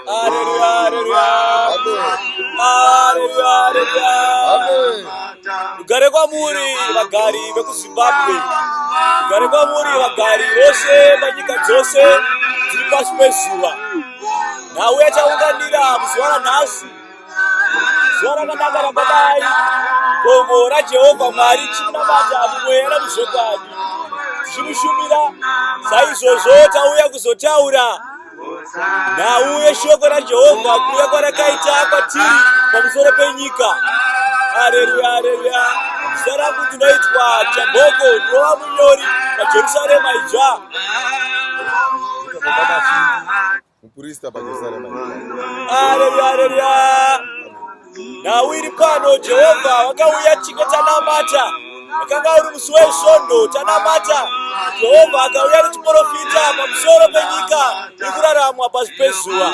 Haleluya, haleluya. Haleluya, haleluya. Mugare kwamuri vagari vekuZimbabwe, mugare kwamuri vagari vose panyika dzose dziri pasi pezuva. Nawe achaunganira muzuva ranhasi, zuva rakanaka rakadai, gomo raJehovha Mwari tichimunamata mumweya nemuzvokwadi, tichimushumira. Saizvozvo tauya kuzotaura nauye shoko raJehovha kuuya kwarakaita kwatiri pamusoro penyika. Haleluya, haleluya. Zita rangu ndinoitwa Tamboko, ndinova munyori paJerusarema ija. Muprista paJerusarema ija. Haleluya, haleluya. Nawiri pano Jehovha wakauya tichinge tanamata. Wakanga uri musi wesvondo tanamata. Jehovha akauya nechiprofita pamusoro penyika ikuraramwa pasi pezuva.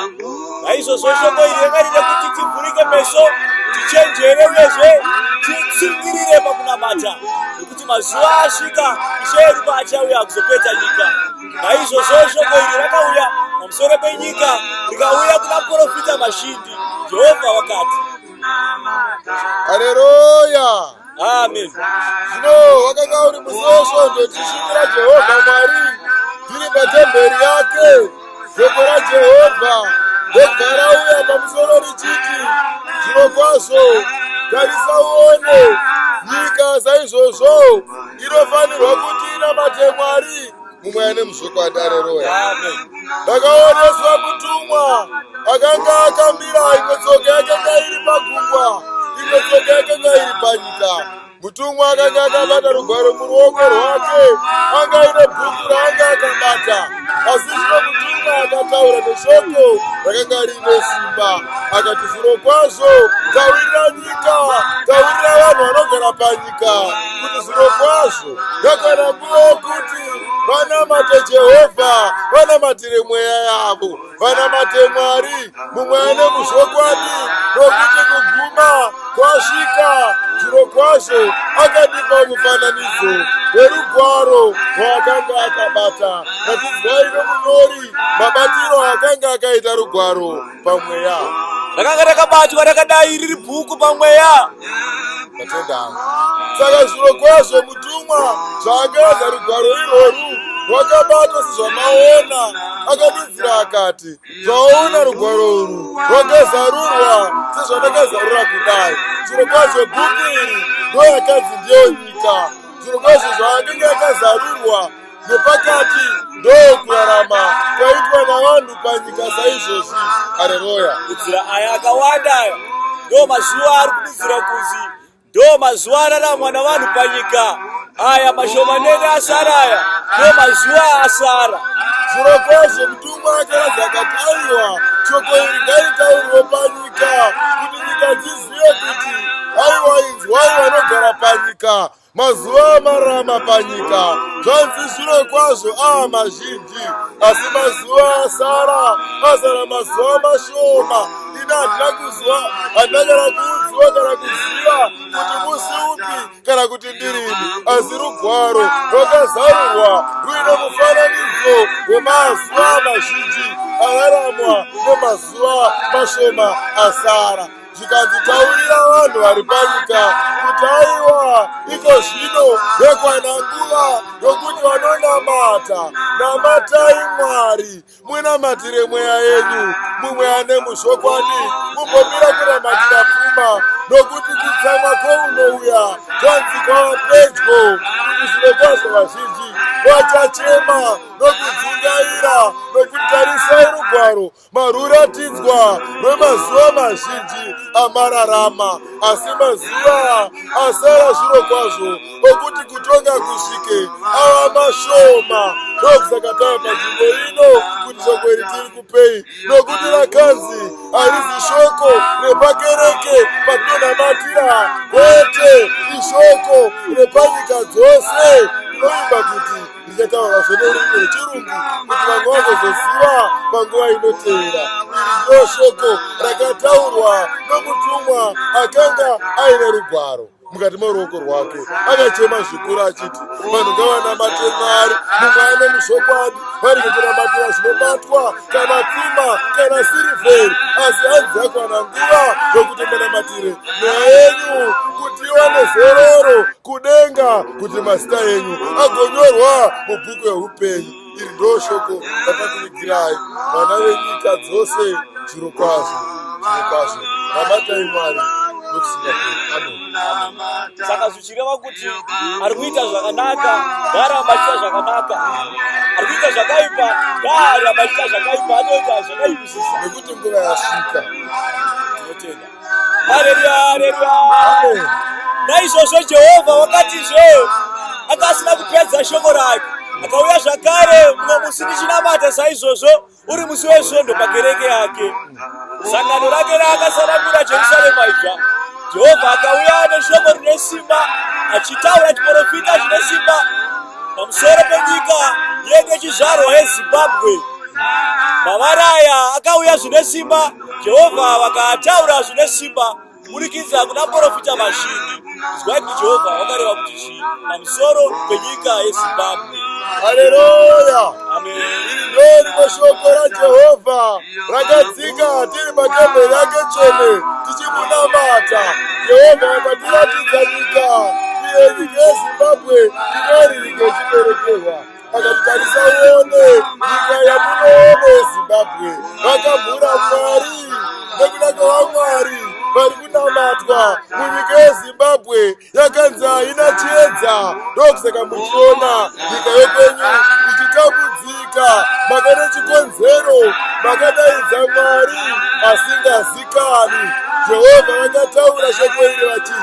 Naizvozvo shoko iri rakarida kuti tivhurike meso, tichenjere uyezve titsungirire pakunamata, nekuti mazuva asvika Ishe edu paachauya kuzopedza nyika. Naizvozvo shoko iri rakauya pamusoro penyika rikauya kuna profita Mashindi. Jehovha wakati, haleluya, amen. Zvino wakanga uri musi wesvondo tichishumira Jehovha Mwari tiri patemberi yake. Shoko raJehovha ndogara uya pamusoro richiti, zvirokwazvo tarisa uone nyika saizvozvo inofanirwa kuti inamate Mwari mumweya nemuzvokwadi. Haleluya. Ndakaoneswa mutumwa akanga akamira, imwe tsoka yake ngairi pagungwa, imwe tsoka yake ngairi panyika. Mutumwa akanga akabata rugwaro muruoko rwake, anga ine bhuku raanga akabata. Asi zvino mutumwa akataura neshoko rakanga rine simba, akati, zvirokwazvo taurira nyika, taurira vanhu vanogara panyika kuti zvirokwazvo yakwana nguva yokuti vanamate Jehovha, vanamatire mweya yavo, vanamate Mwari mumweya nemuzvokwadi, nokuti kuguma kwasvika. Zvirokwazvo akatipa mufananidzo werugwaro rwaakanga akabata. Ngatidzai nomunyori mabatiro akanga akaita rugwaro pamweya. Rakanga rakabatwa rakadai riri bhuku pamweya. Vatendanga. Saka zvirokwazvo mutumwa zvaakaedza rugwaro irworwu rwakabatwa sezvamaona, akadinzira akati, zvaona rugwaro urwu rwakazarurwa sezvandakazarura kudai. Zvirokwazvo bhuku iri ndoyakanzi ndiyo nyika. Zvirokwazvo zvaakanga akazarurwa nepakati ndokurarama kwaitwa navanhu panyika saizvozvi. Haleluya. Kudzira aya akawanda aya ndo mazuva ari kududzira kunzi ndo mazuva araramwa navanhu panyika. Aya mashomanene asara aya ndo mazuva asara. Zvirokwazvo mutumwa akaedza akati, aiwa, shoko iri ngaritaurirwe panyika kuti nyika dzizive kuti aiwa, inzwai vanogara panyika, mazuva amararama panyika. Zvanzi zvirokwazvo mazhinji, asi mazuva asara mazuva mashoma. Ina handina kuziva, handina kana kuudziwa kana kuziva kuti musi upi kana kuti ndirini, asi rugwaro rwakazarurwa ruine mufananidzo wemazuva mazhinji araramwa nemazuva mashoma asara. Zvikanzi taurira vanhu vari panyika kuti aiwa, iko zvino yakwana nguva yokuti vanonamata, namatai Mwari, munamatire mweya yenyu mumweya nemuzvokwadi, mumbomira kunamatira pfuma, nokuti kutsamwa kwounouya kwanzi kwava pedyo. Kuti zvirokwazvo vazhinji vachachema nokudzungaira, nokuti tarisai rugwaro maruratidzwa rwemazuva mazhinji amararama, asi mazuva asara zvirokwazvo okuti kutonga kusvike ava mashoma. Ndokusaka tava panzvimbo ino kuti shoko iri tiri kupei, nokuti rakanzi harizi shoko repakereke patinonamatira, kwete ishoko repanyika dzose. Inoimba kuti ndichataura zvenerurimi rwechirungu kuti vamwe vagozoziva panguva inoteera. Iri ndiro shoko rakataurwa nomutumwa akanga aine rugwaro. mukati meruoko rwake. Akachema zvikuru achiti vanhu ngavanamate Mwari mumwe nemuzvokwadi, varege kunamatira zvinobatwa kana pfuma kana sirivheri, asi hanzi yakwana nguva yokuti munamatire mweya yenyu, kuti iwane zororo kudenga, kuti mazita enyu agonyorwa mubhuku yeupenyu. Iri ndo shoko ratakuvigirai vana venyika dzose. Zviro kwazvo namatai Mwari nokusingaperi. Amen. Saka zvichireva kuti ari kuita zvakanaka ngaaramba achiita zvakanaka, ari kuita zvakaipa ngaaramba achiita zvakaipa, anoita zvakaipisisa nekuti nguva yasvika. tinotenda. Haleluya, haleluya. Naizvozvo Jehovha wakatizve akasina kupedza shoko rake, akauya zvakare mumwe musi ndichinamata saizvozvo uri musi wesvondo pakereke yake. Sangano rake raakasanangura Jerusarema idzva, Jehovha akauya neshoko rine simba, achitaura chiprofita chine simba pamusoro penyika yechizvarwa yeZimbabwe. Mavaraya akauya zvine simba, Jehovha vakataura zvine simba kuburikidza kuna profita vazhinji. Izwai kuti Jehovha vakareva kuti chii pamusoro penyika yeZimbabwe. Haleluya. Amen. Iri ndo rimwe shoko raJehovha rakadzika tiri patemberi yake tsvene tichimunamata. Jehovha vakatiratidza nyika, iyo nyika yeZimbabwe inoririke ichiberekerwa. Akatitarisa uone nyika yamunoona yeZimbabwe, vakamhura Mwari nekuda kwaMwari vari kunamatwa munyika yeZimbabwe yakanzi haina chiedza. Ndokusaka muchiona nyika yokwenyu ichitambudzika, makane chikonzero, makadaidza Mwari asingazikani. Jehovha vakataura shoko iri vachiti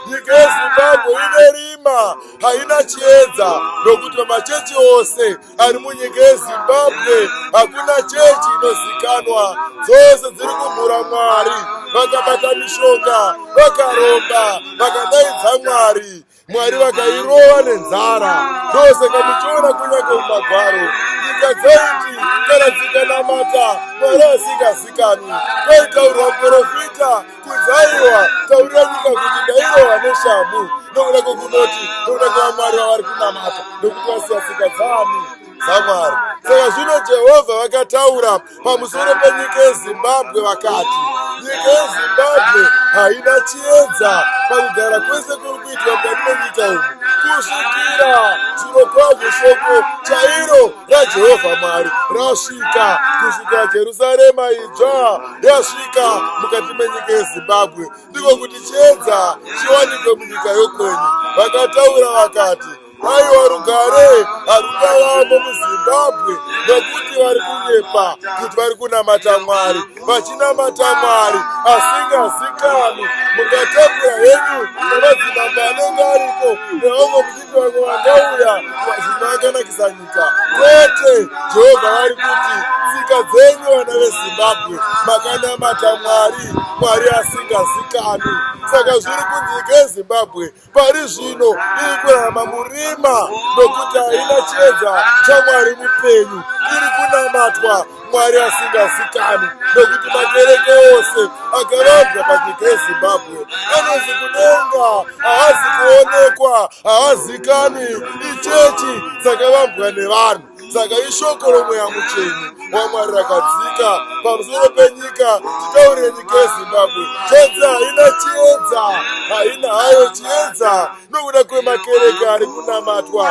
nyika yeZimbabwe ine rima, haina chiedza, nokuti machechi ose ari munyika yeZimbabwe hakuna chechi inozikanwa, dzose dziri kumhura Mwari, vakabata mishonga, vakaromba, vakadaidza Mwari, Mwari vakairova nenzara. Ndosaka muchiona kunyange mumagwaro nyika dzeiti kana dzikanamata Mwari asingazikani, kwaitaurwa muprofita kunzi aiwa taurira nyika kuti ndairova neshamu, nokuda kwokunoti nokuda kwaMwari vavari kunamata, nokuti vasiya tsika dzaMwari. Saka zvino Jehovha vakataura pamusoro penyika yeZimbabwe vakati nyika yeZimbabwe haina chiedza pakugara kwese kuri kuitwa mukati menyika umu, kusvikira zviro kwazvo shoko chairo raJehovha Mwari rasvika kusvikira Jerusarema idzva yasvika mukati menyika yeZimbabwe, ndiko kuti chiedza chiwanikwe munyika yokwenyu. Vakataura vakati aiwa rugare harungavamo muZimbabwe, nokuti vari kunyepa kuti vari kunamata Mwari, vachinamata Mwari asingazikani. Mungatambura henyu nemadzimambo anenge aripo nevamwe munyika vamwe vangauya zvinoakanakisa nyika, kwete Jehovha vari kuti tsika dzenyu vana veZimbabwe makanamata Mwari asingazikani. Saka zviri kunyika yeZimbabwe pari zvino iri kurarama murima, nokuti haina chiedza chaMwari mupenyu, iri kunamatwa Mwari asingazikani, nokuti makereke ose akavambwa panyika yeZimbabwe anozi kudenga, haazi kuonekwa, haazikani, ichechi dzakavambwa nevanhu. Saka ishoko romweya mutsvene waMwari rakadzika pamusoro penyika. Titaurire nyika yeZimbabwe, chechi haina chiedza, haina hayo chiedza, nokuda kwemakereke ari kunamatwa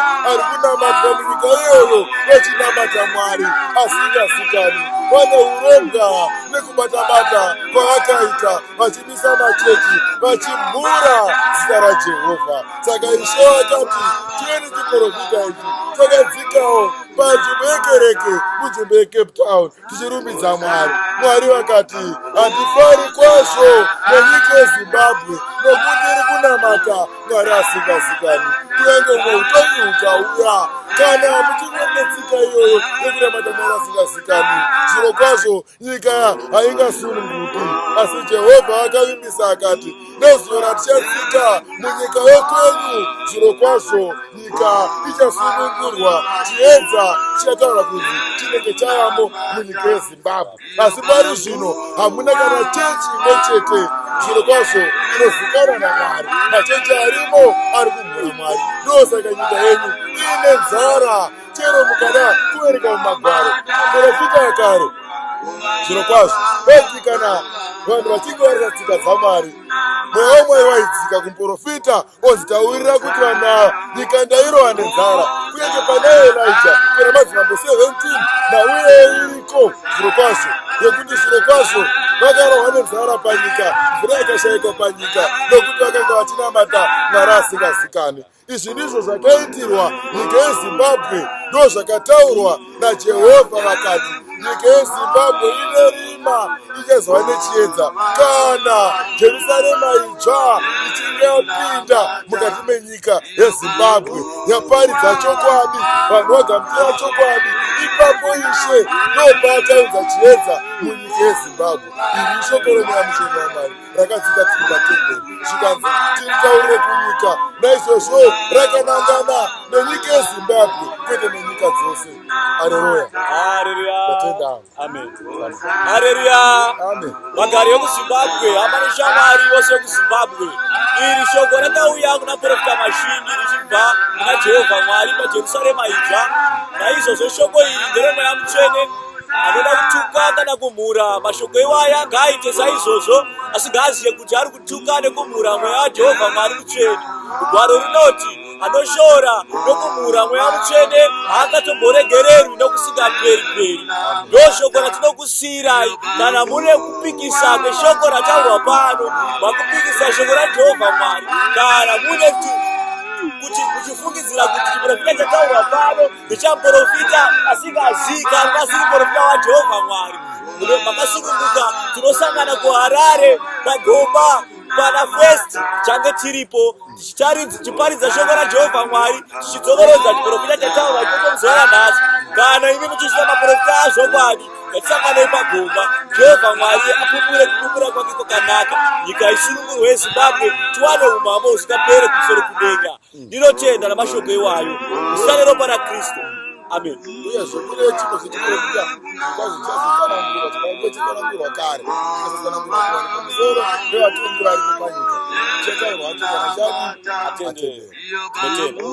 munyika iyoyo vachinamata Mwari asingazikani. Vane uronga nekubata-bata kwavakaita, vachimisa machechi, vachimhura zita raJehovha. Saka Ishe vakati tiweni chiprofita ichi takadzikawo panzvimbo yekereke munzvimbo yeCape Town tichirumbidza Mwari. Mwari vakati handifari kwazvo nenyika yeZimbabwe, nokuti iri kunamata Mwari asingazikani. Kunyange umwe utongi ukauya kana muchingonetsika iyoyo yekunamata Mwari asingazikani, zviro kwazvo nyika haingasununguki. Asi Jehovha akavimbisa akati nezuva ratichatsika munyika yokwenyu, zviro kwazvo nyika ichasunungurwa, chiedza chataura kuti chinenge chayamo munyika yeZimbabwe. Asi pari zvino hamuna kana chechi imwe chete zviro kwazvo inovhukana naMwari. Machechi arimo ari kumhura Mwari. Ndosaka nyika yenyu ine nzara, chero mukada kuverenga mumagwaro muprofita wekare. Zviro kwazvo bedzi kana vanhu vachinge varisa tsika dzaMwari, mweya womwe waidzika kumuprofita ozitaurira kuti vanhu ava nyika ndairova nenzara, kunyange pana Elija kuna madzimambo 17 nauye iriko. Zviro kwazvo yekuti zviro kwazvo vakarohwa nenzara panyika, mvura ikashayika panyika nokuti vakanga vachinamata Mwari asingazikani. Izvi ndizvo zvakaitirwa nyika yeZimbabwe, ndo zvakataurwa naJehovha vakati nyika yeZimbabwe ine rima ichazova nechiedza kana Jerusarema itsva ichinge yapinda mukati menyika yeZimbabwe yaparidza chokwadi, vanhu vagamuchira chokwadi. Ipapo Ishe ndopachaunza chiedza munyika yeZimbabwe. Iri ishoko remuyamusheni waMwari rakadzika tiri patemberi zvikanzi tiritaurire kunyika, naizvozvo rakanangana nenyika yeZimbabwe kwete nenyika dzose. Haleluya, haleluya, amen, haleluya, amen. Vagari vekuZimbabwe, hama neshamwari vose vekuZimbabwe, iri shoko rakauya kuna profita Mashingi richibva kuna Jehovha Mwari paJerusarema itsva. Naizvozvo shoko iri nderemweya mutsvene anoda kutuka kana kumhura. Mashoko iwaya ngaaite saizvozvo, asi ngaaziye kuti ari kutuka nekumhura mweya waJehovha Mwari mutsvene. Gwaro rinoti anoshora nokumhura mweya mutsvene haangatomboregererwi nokusingaperi-peri. Ndo shoko ratinokusiyirai kana mune kupikisa kweshoko rataurwa pano, makupikisa shoko raJehovha Mwari, kana mune muchifungidzira kuti chiprofita chataurwa pano ndechaprofita asingazikanwa, asiri profita waJehovha Mwari, makasununguka tinosangana kuHarare pagomba pana Fest change tiripo tichiparidza shoko raJehovha Mwari, tichidzokeredza chiprofita chataurwa chotomuzora nhasi. Kana imi muchisvika maprofita azvokwadi, ngatisanganei pagomba. Jehovha Mwari apupure kupupura kwake kwakanaka, nyika isunungurwe yeZimbabwe, tiwane umambo usingaperi kumusoro kudenga. Ndinotenda namashoko iwayo. Musane ropa raKristu. Amen. Uyezve kune chimwe chetiprofita zvikwazi chazotsanangurwa, chikaonge chitsanangurwa kare, chikazotsanangurwa kuwani pamusoro pevatongi varipo panyika. Chetaurwa hacho kana chadi atendere. Tinotenda.